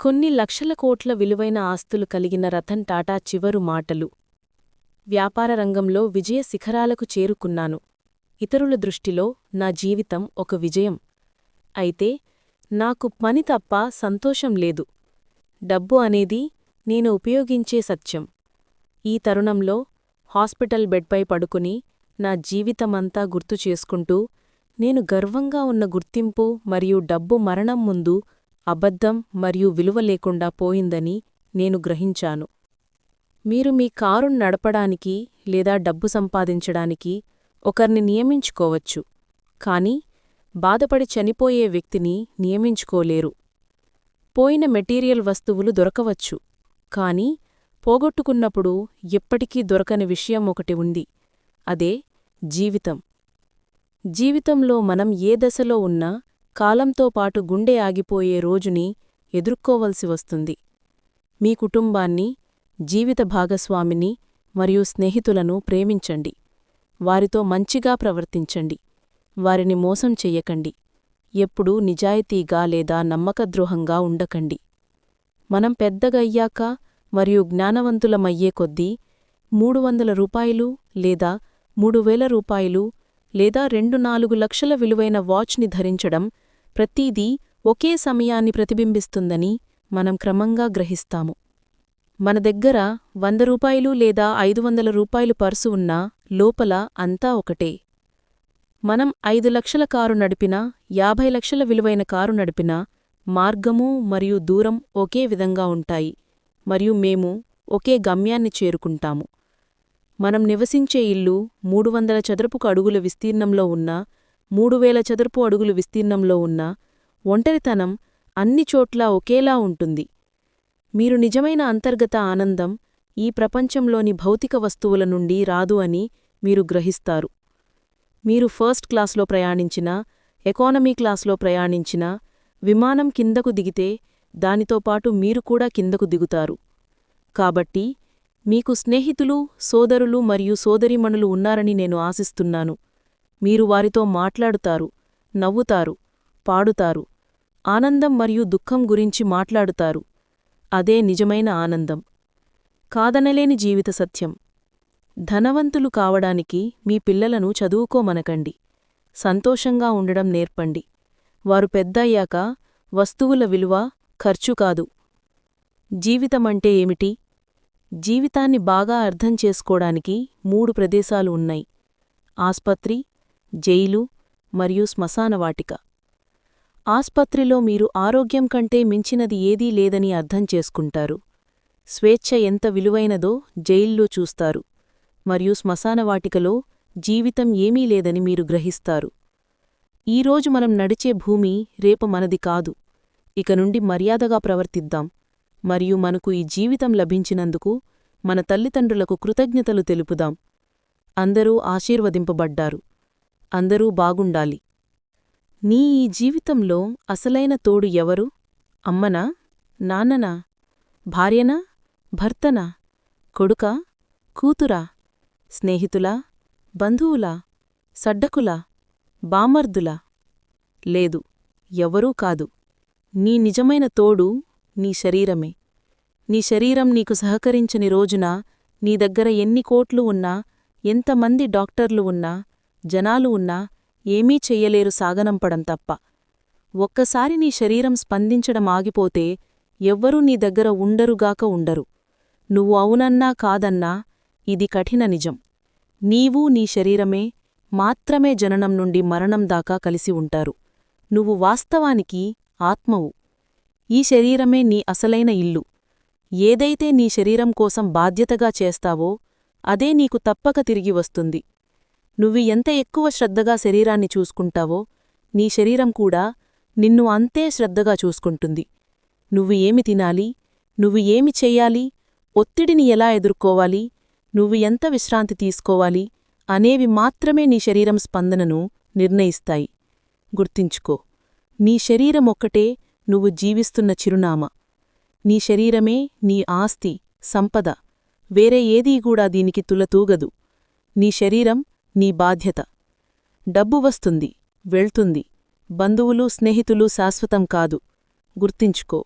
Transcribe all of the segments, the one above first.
కొన్ని లక్షల కోట్ల విలువైన ఆస్తులు కలిగిన రతన్ టాటా చివరు మాటలు. వ్యాపార రంగంలో విజయ శిఖరాలకు చేరుకున్నాను. ఇతరుల దృష్టిలో నా జీవితం ఒక విజయం. అయితే నాకు పని తప్ప సంతోషం లేదు. డబ్బు అనేది నేను ఉపయోగించే సత్యం. ఈ తరుణంలో హాస్పిటల్ బెడ్పై పడుకుని నా జీవితమంతా గుర్తుచేసుకుంటూ నేను గర్వంగా ఉన్న గుర్తింపు మరియు డబ్బు మరణం ముందు అబద్ధం మరియు విలువ లేకుండా పోయిందని నేను గ్రహించాను. మీరు మీ కారును నడపడానికి లేదా డబ్బు సంపాదించడానికి ఒకర్ని నియమించుకోవచ్చు, కానీ బాధపడి చనిపోయే వ్యక్తిని నియమించుకోలేరు. పోయిన మెటీరియల్ వస్తువులు దొరకవచ్చు, కానీ పోగొట్టుకున్నప్పుడు ఎప్పటికీ దొరకని విషయం ఒకటి ఉంది, అదే జీవితం. జీవితంలో మనం ఏ దశలో ఉన్నా కాలంతో పాటు గుండె ఆగిపోయే రోజుని ఎదుర్కోవలసి వస్తుంది. మీ కుటుంబాన్ని, జీవిత భాగస్వామిని మరియు స్నేహితులను ప్రేమించండి. వారితో మంచిగా ప్రవర్తించండి. వారిని మోసం చెయ్యకండి. ఎప్పుడూ నిజాయితీగా లేదా నమ్మకద్రోహంగా ఉండకండి. మనం పెద్దగయ్యాక మరియు జ్ఞానవంతులమయ్యే కొద్దీ 300 రూపాయలు లేదా 3000 రూపాయలు లేదా 2-4 లక్షల విలువైన వాచ్ని ధరించడం ప్రతీదీ ఒకే సమయాన్ని ప్రతిబింబిస్తుందని మనం క్రమంగా గ్రహిస్తాము. మన దగ్గర 100 రూపాయలు లేదా 500 రూపాయలు పర్సు ఉన్నా లోపల అంతా ఒకటే. మనం 5 లక్షల కారు నడిపినా 50 లక్షల విలువైన కారు నడిపినా మార్గమూ మరియు దూరం ఒకే విధంగా ఉంటాయి మరియు మేము ఒకే గమ్యాన్ని చేరుకుంటాము. మనం నివసించే ఇల్లు 300 చదరపు అడుగుల విస్తీర్ణంలో ఉన్నా 3000 చదరపు అడుగుల విస్తీర్ణంలో ఉన్నా ఒంటరితనం అన్ని చోట్లా ఒకేలా ఉంటుంది. మీరు నిజమైన అంతర్గత ఆనందం ఈ ప్రపంచంలోని భౌతిక వస్తువుల నుండి రాదు అని మీరు గ్రహిస్తారు. మీరు ఫస్ట్ క్లాస్లో ప్రయాణించినా, ఎకానమీ క్లాస్లో ప్రయాణించినా, విమానం కిందకు దిగితే దానితో పాటు మీరు కూడా కిందకు దిగుతారు. కాబట్టి మీకు స్నేహితులు, సోదరులు మరియు సోదరీమణులు ఉన్నారని నేను ఆశిస్తున్నాను. మీరు వారితో మాట్లాడుతారు, నవ్వుతారు, పాడుతారు, ఆనందం మరియు దుఃఖం గురించి మాట్లాడుతారు. అదే నిజమైన ఆనందం. కాదనలేని జీవిత సత్యం. ధనవంతులు కావడానికి మీ పిల్లలను చదువుకోమనకండి. సంతోషంగా ఉండడం నేర్పండి. వారు పెద్దయ్యాక వస్తువుల విలువ, ఖర్చు కాదు. జీవితమంటే ఏమిటి? జీవితాన్ని బాగా అర్థం చేసుకోడానికి 3 ప్రదేశాలు ఉన్నాయి: ఆస్పత్రి, జైలు మరియు శ్మశానవాటిక. ఆస్పత్రిలో మీరు ఆరోగ్యం కంటే మించినది ఏదీ లేదని అర్థం చేసుకుంటారు. స్వేచ్ఛ ఎంత విలువైనదో జైల్లో చూస్తారు మరియు శ్మశానవాటికలో జీవితం ఏమీ లేదని మీరు గ్రహిస్తారు. ఈరోజు మనం నడిచే భూమి రేపు మనది కాదు. ఇక నుండి మర్యాదగా ప్రవర్తిద్దాం మరియు మనకు ఈ జీవితం లభించినందుకు మన తల్లిదండ్రులకు కృతజ్ఞతలు తెలుపుదాం. అందరూ ఆశీర్వదింపబడ్డారు. అందరూ బాగుండాలి. నీ ఈ జీవితంలో అసలైన తోడు ఎవరు? అమ్మనా? నాన్ననా? భార్యనా? భర్తనా? కొడుకా? కూతురా? స్నేహితులా? బంధువులా? సడ్డకులా? బామర్దులా? లేదు, ఎవరూ కాదు. నీ నిజమైన తోడు నీ శరీరమే. నీ శరీరం నీకు సహకరించని రోజున నీ దగ్గర ఎన్ని కోట్లు ఉన్నా, ఎంతమంది డాక్టర్లు ఉన్నా, జనాలు ఉన్నా ఏమీ చెయ్యలేరు సాగనంపడం తప్ప. ఒక్కసారి నీ శరీరం స్పందించడం ఆగిపోతే ఎవ్వరూ నీ దగ్గర ఉండరుగాక ఉండరు. నువ్వు అవునన్నా కాదన్నా ఇది కఠిన నిజం. నీవూ నీ శరీరమే మాత్రమే జననం నుండి మరణం దాకా కలిసి ఉంటారు. నువ్వు వాస్తవానికి ఆత్మవు. ఈ శరీరమే నీ అసలైన ఇల్లు. ఏదైతే నీ శరీరం కోసం బాధ్యతగా చేస్తావో అదే నీకు తప్పక తిరిగి వస్తుంది. నువ్వు ఎంత ఎక్కువ శ్రద్ధగా శరీరాన్ని చూసుకుంటావో నీ శరీరం కూడా నిన్ను అంతే శ్రద్ధగా చూసుకుంటుంది. నువ్వు ఏమి తినాలి, నువ్వు ఏమి చెయ్యాలి, ఒత్తిడిని ఎలా ఎదుర్కోవాలి, నువ్వు ఎంత విశ్రాంతి తీసుకోవాలి అనేవి మాత్రమే నీ శరీరం స్పందనను నిర్ణయిస్తాయి. గుర్తించుకో, నీ శరీరమొక్కటే నువ్వు జీవిస్తున్న చిరునామా. నీ శరీరమే నీ ఆస్తి, సంపద. వేరే ఏదీ కూడా దీనికి తులతూగదు. నీ శరీరం నీ బాధ్యత. డబ్బు వస్తుంది, వెళ్తుంది. బంధువులు, స్నేహితులు శాశ్వతం కాదు. గుర్తించుకో,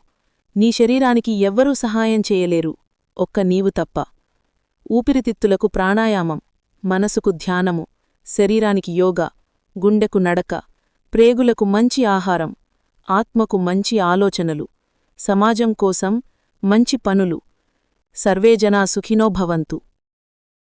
నీ శరీరానికి ఎవ్వరూ సహాయం చేయలేరు, ఒక్క నీవు తప్ప. ఊపిరితిత్తులకు ప్రాణాయామం, మనసుకు ధ్యానము, శరీరానికి యోగా, గుండెకు నడక, ప్రేగులకు మంచి ఆహారం, ఆత్మకు మంచి ఆలోచనలు, సమాజం కోసం మంచి పనులు. సర్వేజనా సుఖినో భవంతు.